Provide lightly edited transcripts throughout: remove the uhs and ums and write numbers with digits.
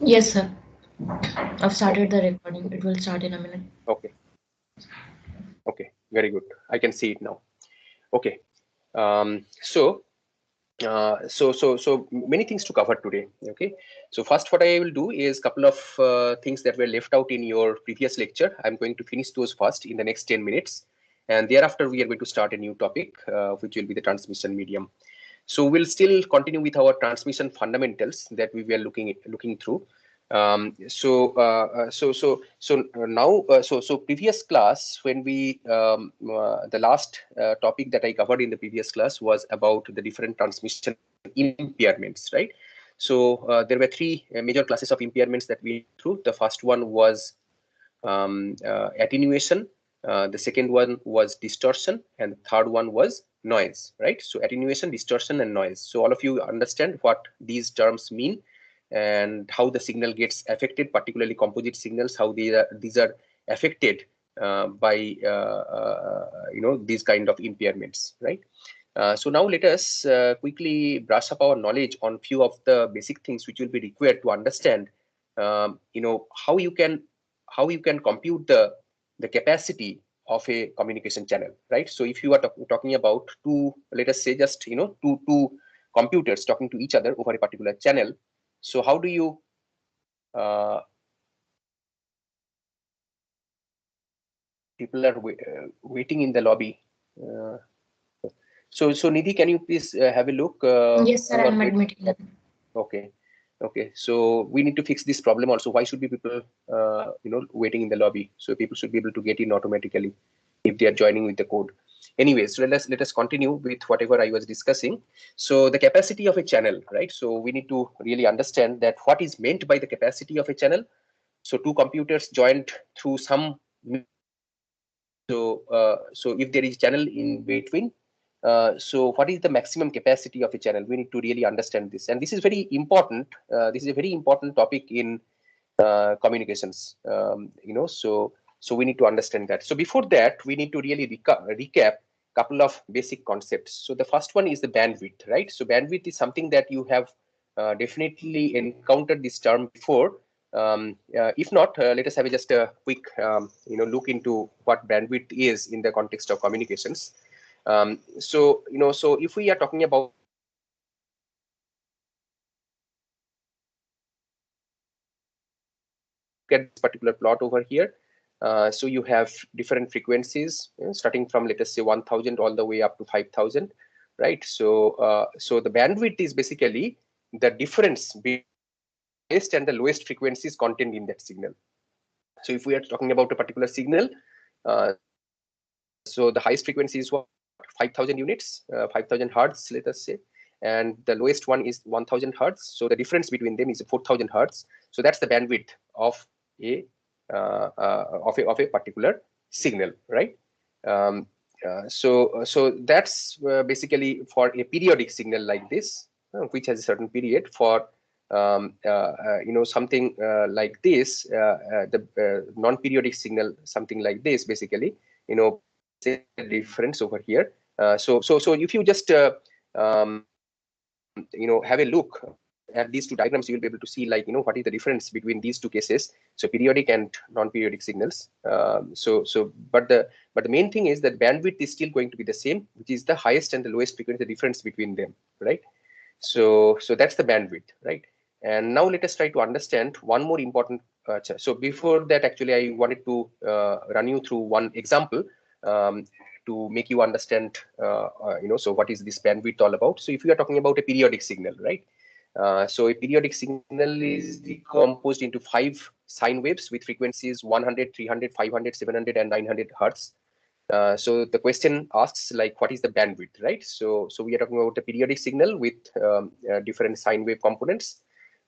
Yes, sir. I've Okay. started the recording. It will start in a minute. Okay. Okay. Very good. I can see it now. Okay. So many things to cover today. Okay. So first, what I will do is couple of things that were left out in your previous lecture. I'm going to finish those first in the next 10 minutes, and thereafter we are going to start a new topic, which will be the transmission medium. So we'll still continue with our transmission fundamentals that we were looking through. So previous class, when we the last topic that I covered in the previous class was about the different transmission impairments, right? So there were three major classes of impairments that we went through. The first one was attenuation, the second one was distortion, and the third one was noise, right? So attenuation, distortion, and noise. So all of you understand what these terms mean and how the signal gets affected, particularly composite signals, how these are affected by these kind of impairments, right? So now let us quickly brush up our knowledge on few of the basic things which will be required to understand how you can compute the capacity of a communication channel, right? So if you are talking about two, let us say just two computers talking to each other over a particular channel, so how do you uh, people are waiting in the lobby. uh, so Nidhi, can you please have a look Yes, sir. who are I'm waiting? admitting that. Okay. Okay, so we need to fix this problem also. Why should be people waiting in the lobby? So people should be able to get in automatically if they are joining with the code. Anyways, so let us continue with whatever I was discussing. So the capacity of a channel, right? So we need to really understand that what is meant by the capacity of a channel. So two computers joined through some, so if there is channel in between, so what is the maximum capacity of a channel? We need to really understand this, and this is very important. This is a very important topic in communications. So we need to understand that. So before that, we need to really recap couple of basic concepts. So the first one is the bandwidth, right? So bandwidth is something that you have definitely encountered this term before. If not, let us have just a quick look into what bandwidth is in the context of communications. So if we are talking about at this particular plot over here, so you have different frequencies, starting from, let us say, 1000 all the way up to 5000, right? So the bandwidth is basically the difference between the highest and the lowest frequencies contained in that signal. So if we are talking about a particular signal, so the highest frequency is what, 5000 units, 5000 hertz, let us say, and the lowest one is 1000 hertz. So the difference between them is 4000 hertz. So that's the bandwidth of a of a particular signal, right? Um, so that's basically for a periodic signal like this, which has a certain period. For something like this, the non-periodic signal, something like this, basically, say the difference over here. So if you just have a look at these two diagrams, you will be able to see, like, what is the difference between these two cases, so periodic and non-periodic signals. But the main thing is that bandwidth is still going to be the same, which is the highest and the lowest frequency, the difference between them, right? So that's the bandwidth, right? And now let us try to understand one more important so before that, actually, I wanted to run you through one example, um, to make you understand so what is this bandwidth all about. So if you are talking about a periodic signal, right? So a periodic signal is decomposed into 5 sine waves with frequencies 100, 300, 500, 700, and 900 hertz. So the question asks, like, what is the bandwidth, right? So we are talking about a periodic signal with different sine wave components,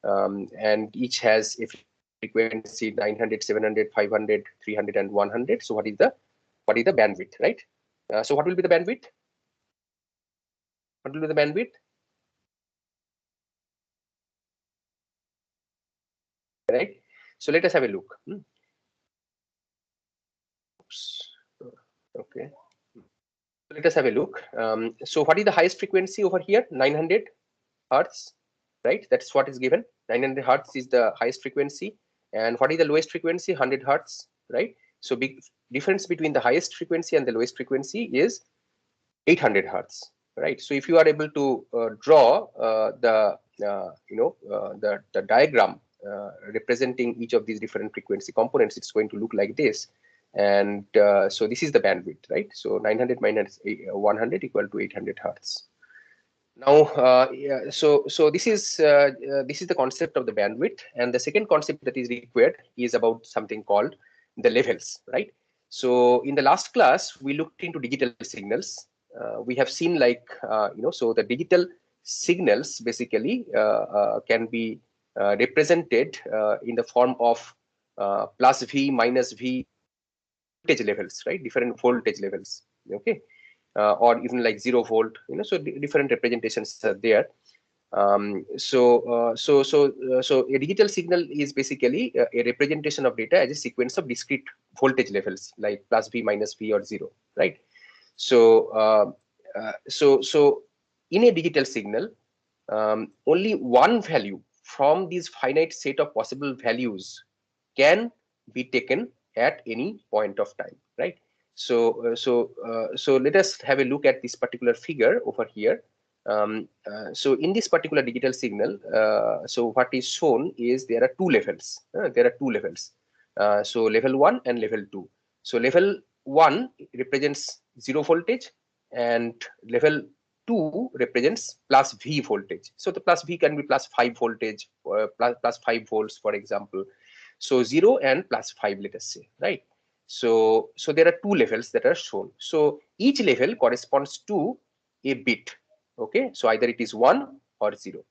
and each has a frequency 900, 700, 500, 300, and 100. So what is the bandwidth, right? So what will be the bandwidth? What will be the bandwidth, right? So let us have a look. Oops. Okay. Let us have a look. So what is the highest frequency over here? 900 hertz. right? That's what is given. 900 hertz is the highest frequency, and what is the lowest frequency? 100 hertz, right? So big difference between the highest frequency and the lowest frequency is 800 hertz, right? So if you are able to draw the diagram representing each of these different frequency components, it's going to look like this. And so this is the bandwidth, right? So 900 minus 100 equal to 800 hertz. Now, so this is the concept of the bandwidth, and the second concept that is required is about something called the levels, right? So in the last class, we looked into digital signals. We have seen so the digital signals basically can be represented in the form of plus V, minus V voltage levels, right? Different voltage levels, okay? Or even like 0 volt, so different representations are there. So a digital signal is basically a representation of data as a sequence of discrete voltage levels, like plus V, minus V, or 0, right? So so in a digital signal, only one value from these finite set of possible values can be taken at any point of time, right? So so let us have a look at this particular figure over here. So in this particular digital signal, so what is shown is there are two levels. So level 1 and level 2. So level 1 represents 0 voltage, and level 2 represents plus V voltage. So the plus V can be plus 5 voltage, plus 5 volts, for example. So 0 and plus 5, let us say, right? So there are two levels that are shown. So each level corresponds to a bit, okay? So either it is 1 or 0.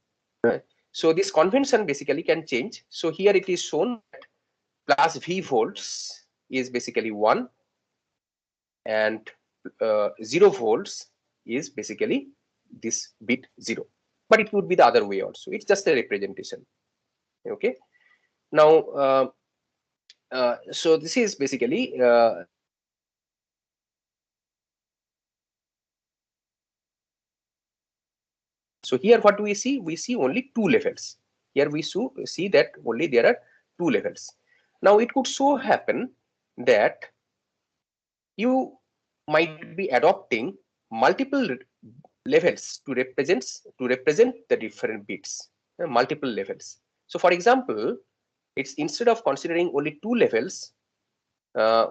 So this convention basically can change. So here it is shown that plus V volts is basically 1, and 0 volts is basically this bit 0. But it would be the other way also. It's just a representation, okay? Now, so this is basically so here what do we see? We see only two levels. Here we see that only there are two levels. Now it could so happen that you might be adopting multiple levels to represent the different bits, multiple levels. So for example, it's instead of considering only two levels,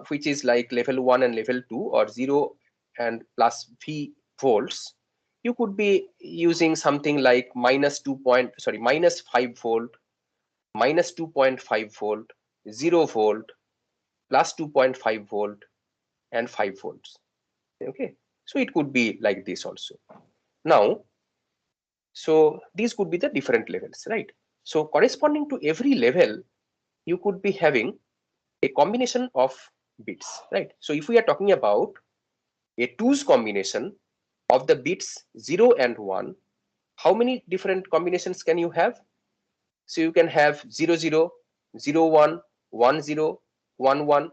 which is like level 1 and level 2, or 0 and plus V volts, you could be using something like minus 5 volt, minus 2.5 volt, 0 volt, plus 2.5 volt, and 5 volts. Okay, so it could be like this also. Now, so these could be the different levels, right? So corresponding to every level, you could be having a combination of bits, right? So if we are talking about a 2's combination of the bits 0 and 1, how many different combinations can you have? So you can have 0 0, 0 1, 1 0, 1 1,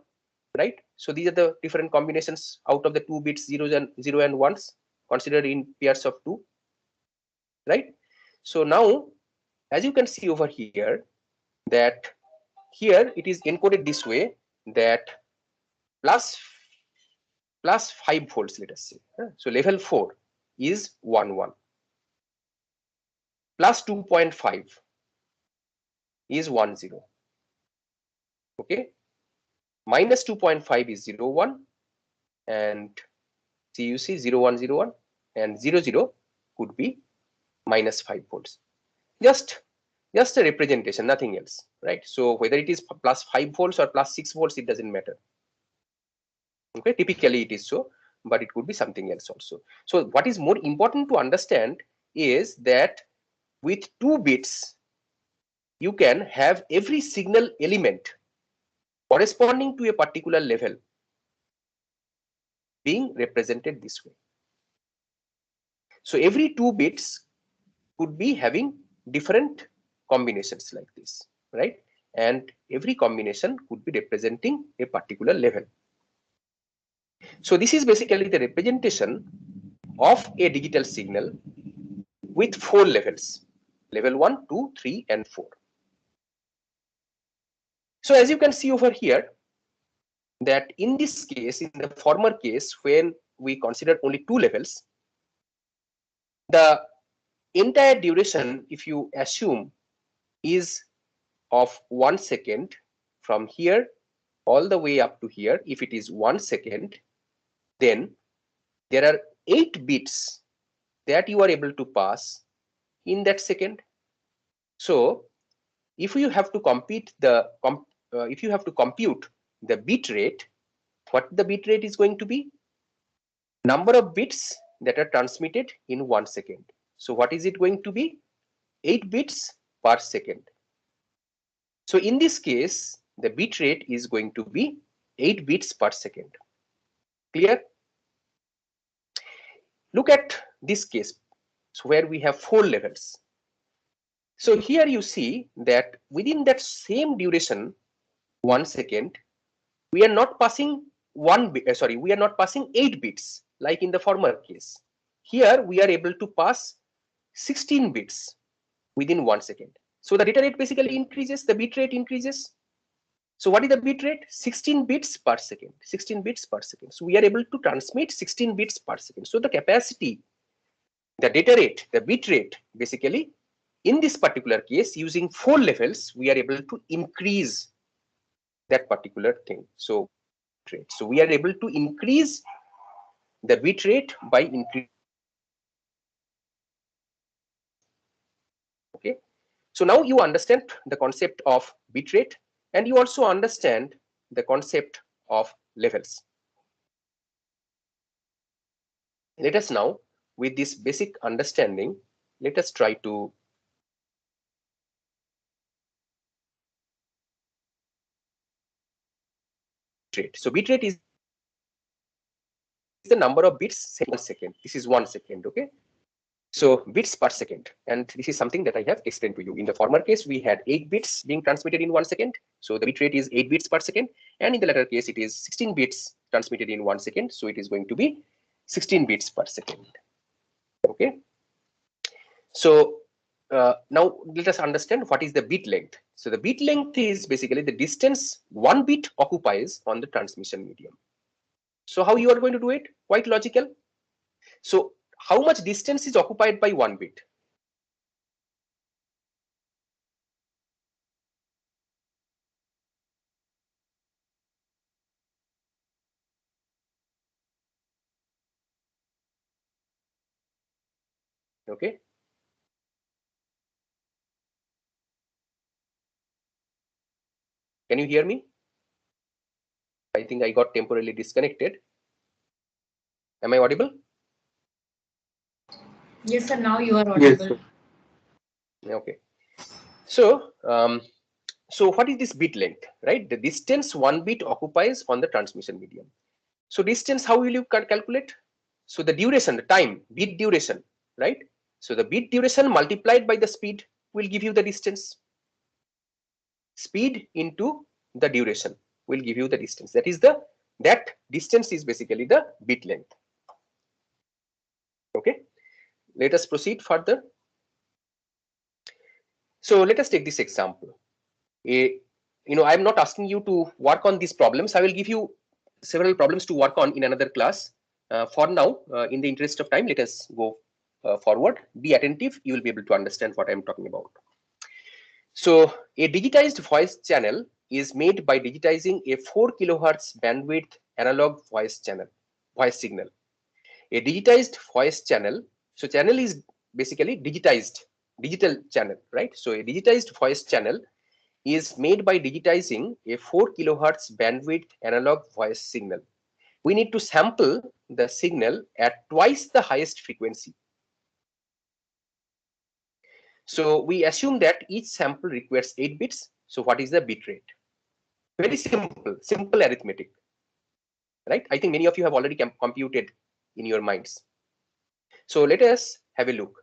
right? So these are the different combinations out of the 2 bits 0 and 1s considered in pairs of 2, right? So now, as you can see over here, that here it is encoded this way, that plus 5 volts, let us say. So level 4 is 1 1. Plus 2.5 is 1 0. Okay. Minus 2.5 is 0 1. And see, you see 0 1 0 1, and 0 0 could be minus 5 volts. Just a representation, nothing else, right? So whether it is plus 5 volts or plus 6 volts, it doesn't matter. Okay, typically it is so, but it could be something else also. So what is more important to understand is that with 2 bits, you can have every signal element corresponding to a particular level being represented this way. So every 2 bits could be having different combinations like this, right? And every combination could be representing a particular level. So this is basically the representation of a digital signal with 4 levels. level 1, 2, 3, and 4. So as you can see over here, that in this case, in the former case, when we consider only 2 levels, the entire duration, if you assume, is of 1 second from here all the way up to here. If it is 1 second, then there are 8 bits that you are able to pass in that second. So if you have to compute the bit rate, what the bit rate is going to be? Number of bits that are transmitted in 1 second. So what is it going to be? 8 bits per second. So in this case, the bit rate is going to be 8 bits per second. Clear? Look at this case, so where we have 4 levels. So here you see that within that same duration, 1 second, we are not passing 8 bits like in the former case. Here we are able to pass 16 bits within 1 second. So the data rate basically increases, the bit rate increases. So what is the bit rate? 16 bits per second. 16 bits per second. So we are able to transmit 16 bits per second. So the capacity, the data rate, the bit rate, basically in this particular case, using 4 levels, we are able to increase that particular thing. So we are able to increase the bit rate by increase. Okay. So now you understand the concept of bit rate, and you also understand the concept of levels. Let us now, with this basic understanding, let us try to rate. So bit rate is the number of bits per second. This is 1 second. Okay. So bits per second, and this is something that I have explained to you. In the former case, we had 8 bits being transmitted in 1 second. So the bit rate is 8 bits per second. And in the latter case, it is 16 bits transmitted in 1 second. So it is going to be 16 bits per second. Okay. So now let us understand what is the bit length. So the bit length is basically the distance 1 bit occupies on the transmission medium. So how you are going to do it? Quite logical. So how much distance is occupied by 1 bit? Okay. Can you hear me? I think I got temporarily disconnected. Am I audible? Yes, sir. Now you are audible. Yes, okay. So, so what is this bit length, right? The distance 1 bit occupies on the transmission medium. So distance, how will you calculate? So the duration, the time, bit duration, right? So the bit duration multiplied by the speed will give you the distance. Speed into the duration will give you the distance. That distance is basically the bit length. Okay. Let us proceed further. So let us take this example. I'm not asking you to work on these problems. I will give you several problems to work on in another class. For now, in the interest of time, let us go forward. Be attentive. You will be able to understand what I'm talking about. So a digitized voice channel is made by digitizing a 4 kilohertz bandwidth analog voice signal. A digitized voice channel. So channel is basically digital channel, right? So a digitized voice channel is made by digitizing a 4 kilohertz bandwidth analog voice signal. We need to sample the signal at twice the highest frequency. So we assume that each sample requires 8 bits. So what is the bit rate? Very simple arithmetic, right? I think many of you have already computed in your minds. So let us have a look.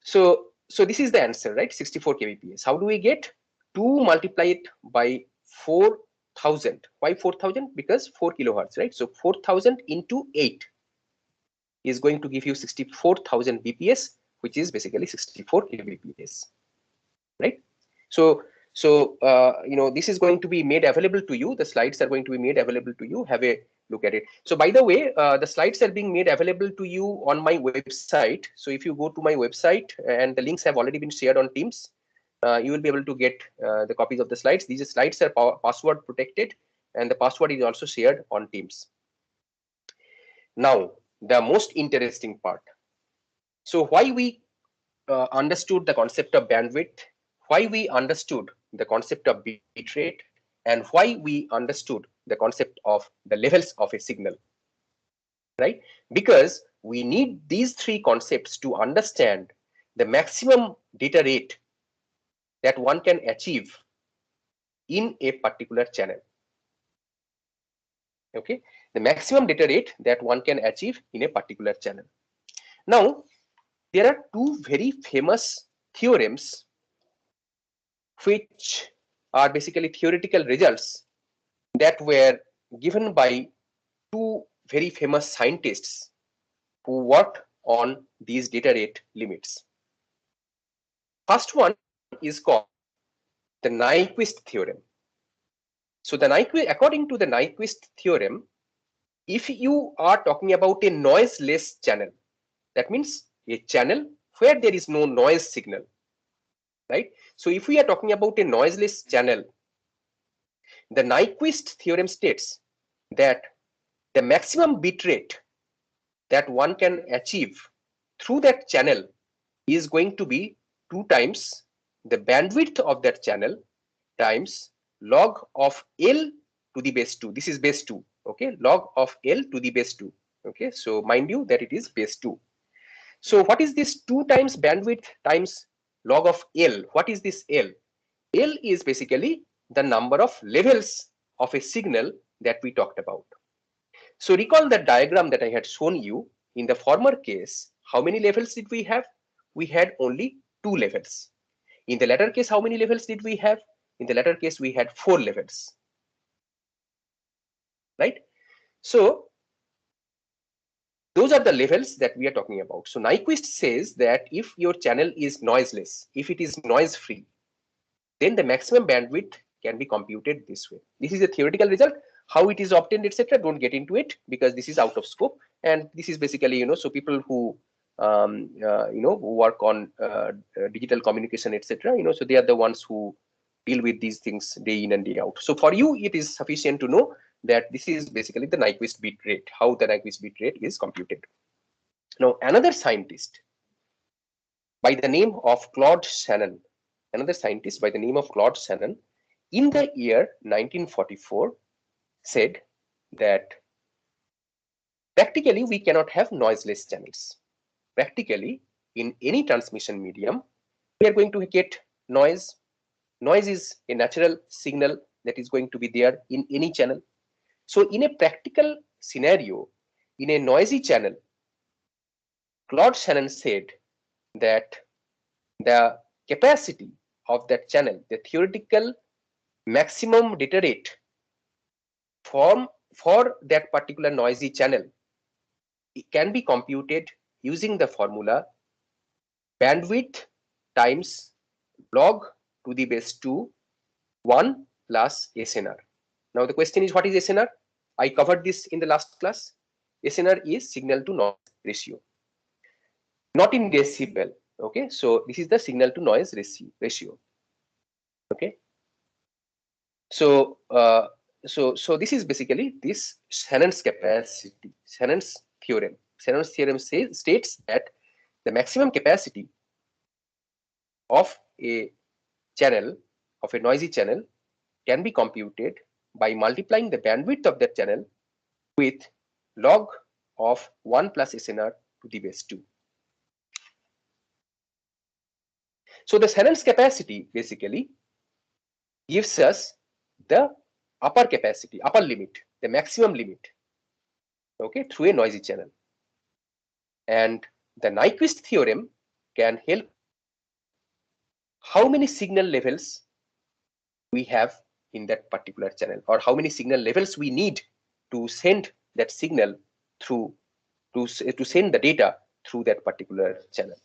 So this is the answer, right? 64 kbps. How do we get? 2 multiply it by 4,000. Why 4,000? Because 4 kilohertz, right? So 4,000 into 8 is going to give you 64,000 bps, which is basically 64 kbps, right? So this is going to be made available to you. The slides are going to be made available to you. Have a look at it. So by the way, the slides are being made available to you on my website. So if you go to my website, and the links have already been shared on Teams, you will be able to get the copies of the slides. These slides are password protected, and the password is also shared on Teams. Now, the most interesting part. So why we understood the concept of bandwidth, why we understood the concept of bit rate, and why we understood the concept of the levels of a signal, right? Because we need these three concepts to understand the maximum data rate that one can achieve in a particular channel. Okay, the maximum data rate that one can achieve in a particular channel. Now, there are two very famous theorems which are basically theoretical results that were given by two very famous scientists who worked on these data rate limits. First one is called the Nyquist theorem. So according to the Nyquist theorem, if you are talking about a noiseless channel, that means a channel where there is no noise signal, right? So if we are talking about a noiseless channel, the Nyquist theorem states that the maximum bit rate that one can achieve through that channel is going to be 2 times the bandwidth of that channel times log of L to the base 2. This is base 2. Okay, log of L to the base 2. Okay, so mind you that it is base 2. So what is this 2 times bandwidth times log of L? What is this L? L is basically the number of levels of a signal that we talked about. So recall the diagram that I had shown you. In the former case, how many levels did we have? We had only 2 levels. In the latter case, how many levels did we have? In the latter case, we had 4 levels, right? So those are the levels that we are talking about. So Nyquist says that if your channel is noiseless, if it is noise free, then the maximum bandwidth can be computed this way. This is a theoretical result. How it is obtained, etc., don't get into it because this is out of scope. And this is basically, so people who who work on digital communication, etc., so they are the ones who deal with these things day in and day out. So for you, it is sufficient to know that this is basically the Nyquist bit rate, how the Nyquist bit rate is computed. Now, another scientist by the name of Claude Shannon, another scientist by the name of Claude Shannon, in the year 1944, said that practically we cannot have noiseless channels. Practically, in any transmission medium, we are going to get noise. Noise is a natural signal that is going to be there in any channel. So in a practical scenario, in a noisy channel, Claude Shannon said that the capacity of that channel, the theoretical maximum data rate for that particular noisy channel, it can be computed using the formula bandwidth times log to the base 2 1 plus SNR. Now the question is, what is SNR? I covered this in the last class. SNR is signal to noise ratio, not in decibel. Okay, so this is the signal to noise ratio. Okay, so so this is basically this Shannon's capacity, Shannon's theorem. Shannon's theorem states that the maximum capacity of a channel, of a noisy channel, can be computed by multiplying the bandwidth of that channel with log of 1 plus SNR to the base 2. So the Shannon's capacity basically gives us the upper capacity, upper limit, the maximum limit, okay, through a noisy channel. And the Nyquist theorem can help how many signal levels we have in that particular channel, or how many signal levels we need to send that signal through, to send the data through that particular channel.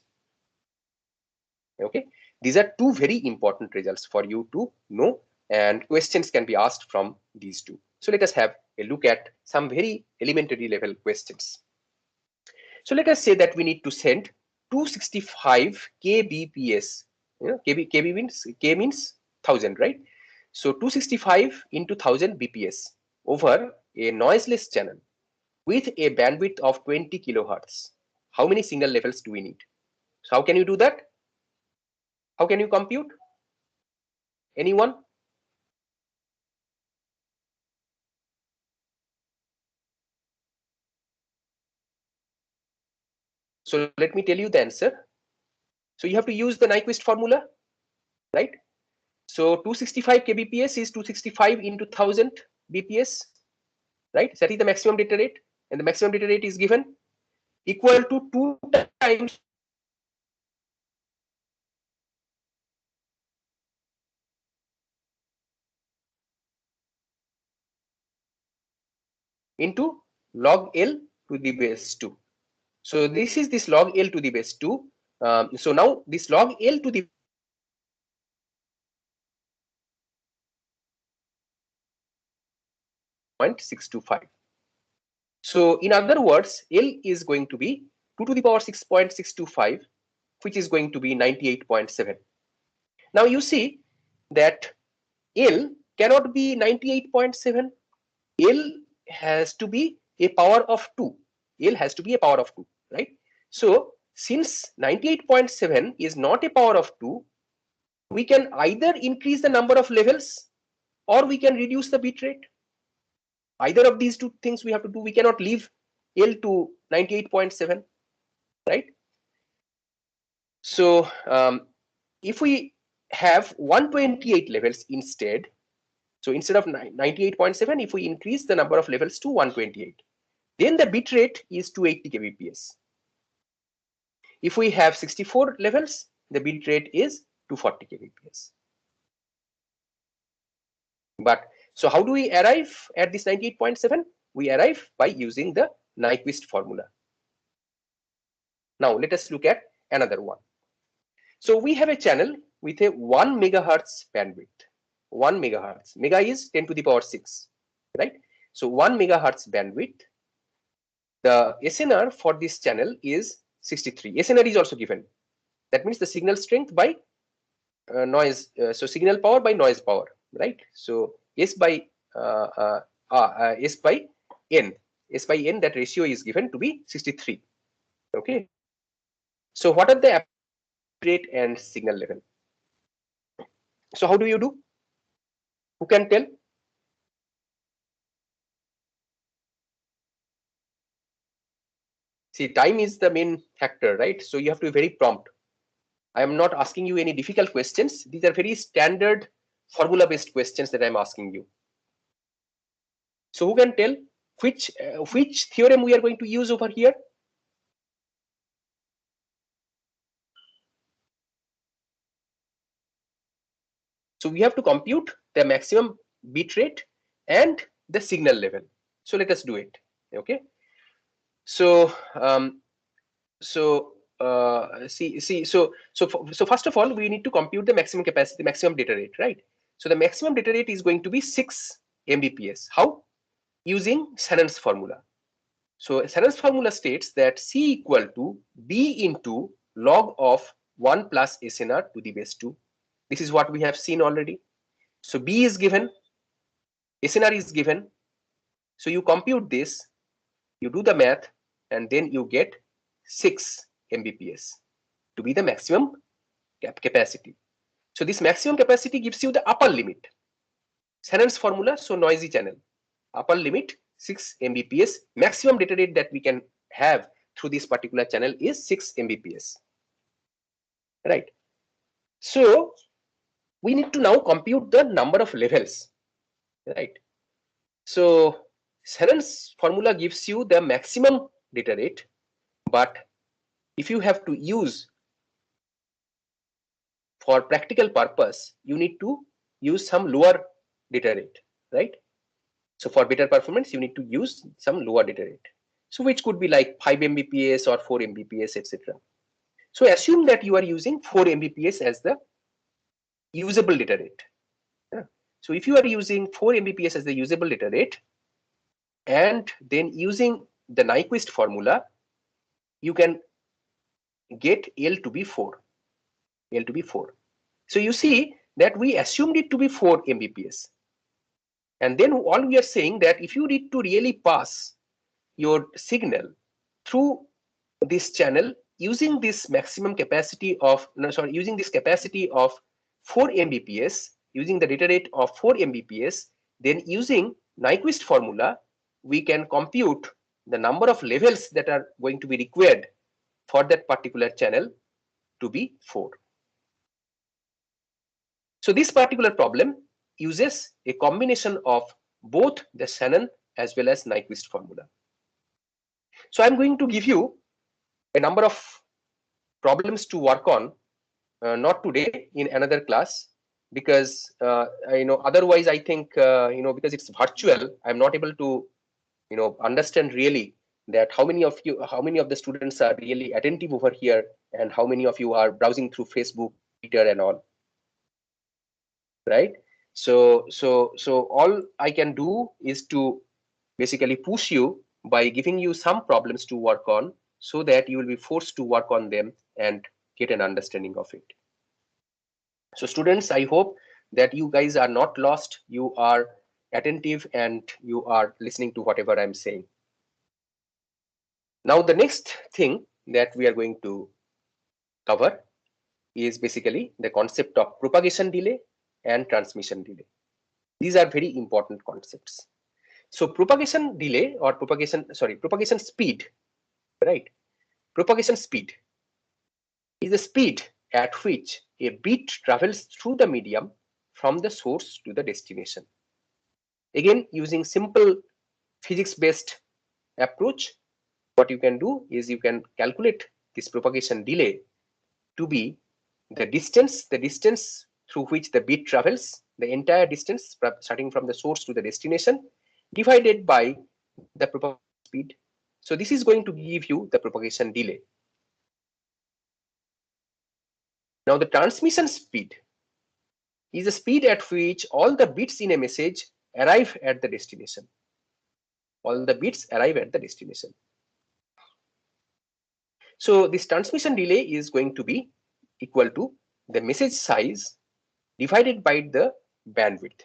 Okay, these are two very important results for you to know, and questions can be asked from these two. So let us have a look at some very elementary level questions. So let us say that we need to send 265 kbps. KB means K means 1000, right? So 265 into 1000 bps over a noiseless channel with a bandwidth of 20 kilohertz. How many signal levels do we need? So how can you do that? How can you compute? Anyone? So let me tell you the answer. So you have to use the Nyquist formula, right? So 265 kbps is 265 into 1000 bps, right? That is the maximum data rate, and the maximum data rate is given equal to 2 times into log L to the base 2. So this is this log L to the base 2. So now this log L to the 0.625. So in other words, L is going to be 2 to the power 6.625, which is going to be 98.7. Now you see that L cannot be 98.7. L has to be a power of 2. L has to be a power of 2, right? So since 98.7 is not a power of 2, we can either increase the number of levels or we can reduce the bit rate. Either of these two things we have to do. We cannot leave L to 98.7, right? So if we have 128 levels instead, so instead of 98.7, if we increase the number of levels to 128, then the bit rate is 280 kbps. If we have 64 levels, the bit rate is 240 kbps. But so how do we arrive at this 98.7? We arrive by using the Nyquist formula. Now let us look at another one. So we have a channel with a 1 megahertz bandwidth. 1 megahertz. Mega is 10 to the power 6, right? So 1 megahertz bandwidth. The SNR for this channel is 63. SNR is also given. That means the signal strength by noise. So signal power by noise power, right? So S by S by N. S by N, that ratio is given to be 63. Okay. So what are the rate and signal level? So how do you do? Who can tell? See, time is the main factor, right? So you have to be very prompt. I am not asking you any difficult questions. These are very standard formula based questions that I'm asking you. So who can tell which theorem we are going to use over here? So we have to compute the maximum bit rate and the signal level. So let us do it. Okay. So so first of all, we need to compute the maximum capacity, maximum data rate, right? So the maximum data rate is going to be 6 Mbps. How? Using Shannon's formula. So Shannon's formula states that C equal to B into log of 1 plus SNR to the base 2. This is what we have seen already. So B is given, SNR is given. So you compute this, you do the math, and then you get 6 Mbps to be the maximum capacity. So this maximum capacity gives you the upper limit. Shannon's formula, so noisy channel. Upper limit 6 Mbps. Maximum data rate that we can have through this particular channel is 6 Mbps. Right. So we need to now compute the number of levels. Right. So Shannon's formula gives you the maximum data rate, but if you have to use for practical purpose, you need to use some lower data rate, right? So for better performance, you need to use some lower data rate. So which could be like 5 Mbps or 4 Mbps, etc. So assume that you are using 4 Mbps as the usable data rate. Yeah. So if you are using 4 Mbps as the usable data rate, and then using the Nyquist formula, you can get L to be 4. L to be 4. So you see that we assumed it to be 4 Mbps. And then all we are saying that if you need to really pass your signal through this channel using this maximum capacity of, using this capacity of 4 Mbps, using the data rate of 4 Mbps, then using Nyquist formula, we can compute the number of levels that are going to be required for that particular channel to be 4. So this particular problem uses a combination of both the Shannon as well as Nyquist formula. So I'm going to give you a number of problems to work on, not today, in another class, because otherwise I think because it's virtual, I'm not able to understand really that how many of the students are really attentive over here, and how many of you are browsing through Facebook, Twitter, and all. Right? So all I can do is to basically push you by giving you some problems to work on, so that you will be forced to work on them and get an understanding of it. So students, I hope that you guys are not lost, you are attentive, and you are listening to whatever I'm saying. Now the next thing that we are going to cover is basically the concept of propagation delay and transmission delay. These are very important concepts. So propagation delay, or propagation speed, right? Propagation speed is the speed at which a bit travels through the medium from the source to the destination. Again, using simple physics-based approach, what you can do is you can calculate this propagation delay to be the distance through which the bit travels, the entire distance starting from the source to the destination, divided by the propagation speed. So this is going to give you the propagation delay. Now the transmission speed is the speed at which all the bits in a message arrive at the destination. All the bits arrive at the destination. So this transmission delay is going to be equal to the message size divided by the bandwidth.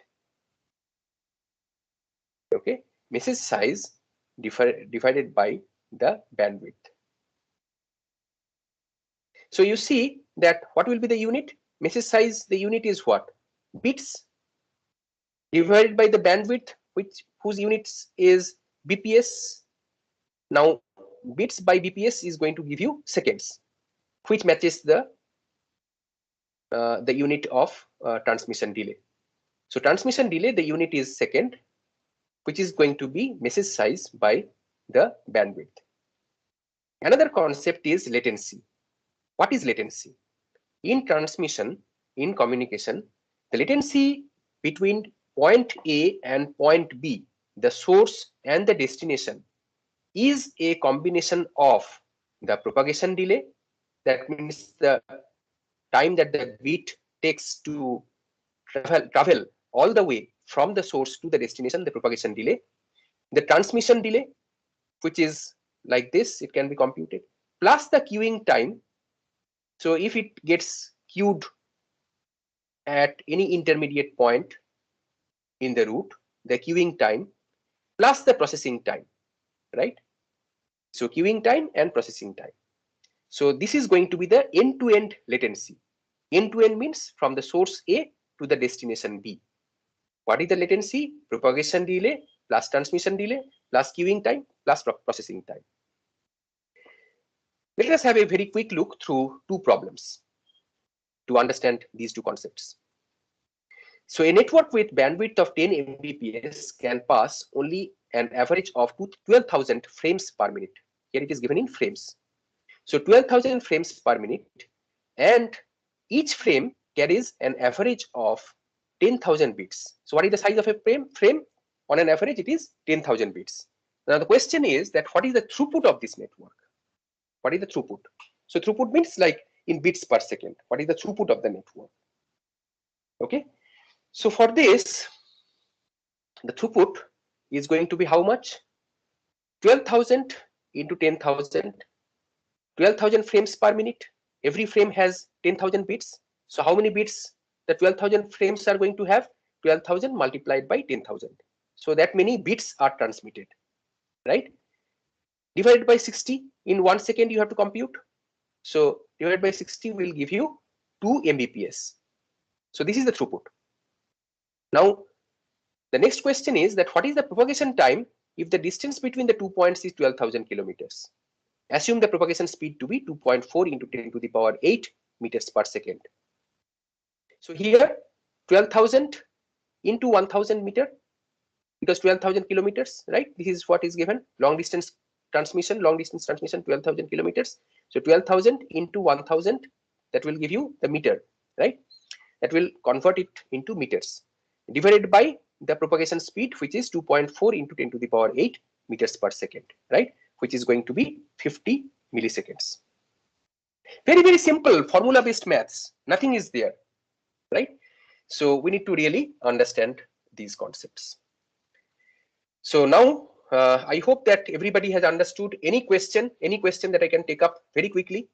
Okay, message size divided by the bandwidth. So you see that what will be the unit? Message size, the unit is what? Bits divided by the bandwidth, whose units is BPS. Now bits by BPS is going to give you seconds, which matches the unit of transmission delay. So transmission delay, the unit is second, which is going to be message size by the bandwidth. Another concept is latency. What is latency? In transmission, in communication, the latency between point A and point B, the source and the destination, is a combination of the propagation delay, that means the time that the bit takes to travel all the way from the source to the destination, the propagation delay, the transmission delay, which is like this, it can be computed, plus the queuing time. So if it gets queued at any intermediate point in the route, the queuing time plus the processing time, right? So queuing time and processing time. So this is going to be the end-to-end latency. End-to-end means from the source A to the destination B. What is the latency? Propagation delay plus transmission delay plus queuing time plus processing time. Let us have a very quick look through two problems to understand these two concepts. So a network with bandwidth of 10 Mbps can pass only an average of 12,000 frames per minute. Here it is given in frames. So 12,000 frames per minute, and each frame carries an average of 10,000 bits. So what is the size of a frame? On an average, it is 10,000 bits. Now the question is that what is the throughput of this network? What is the throughput? So throughput means like in bits per second. What is the throughput of the network? Okay. So for this, the throughput is going to be how much? 12,000 into 10,000. 12,000 frames per minute. Every frame has 10,000 bits. So how many bits the 12,000 frames are going to have? 12,000 multiplied by 10,000. So that many bits are transmitted, right? Divided by 60 in 1 second you have to compute. So divided by 60 will give you 2 Mbps. So this is the throughput. Now the next question is that what is the propagation time if the distance between the 2 points is 12,000 kilometers? Assume the propagation speed to be 2.4 into 10 to the power 8 meters per second. So here 12,000 into 1,000 meter, because 12,000 kilometers, right? This is what is given. Long distance transmission 12,000 kilometers. So 12,000 into 1,000, that will give you the meter, right? That will convert it into meters, divided by the propagation speed, which is 2.4 into 10 to the power 8 meters per second, right? Which is going to be 50 milliseconds. Very, very simple formula based maths. Nothing is there, right? So we need to really understand these concepts. So now I hope that everybody has understood. Any question that I can take up very quickly?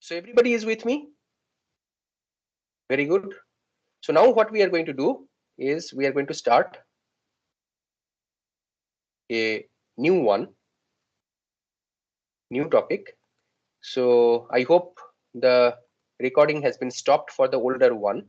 So everybody is with me? Very good. So now what we are going to do is we are going to start a new topic. So I hope the recording has been stopped for the older one.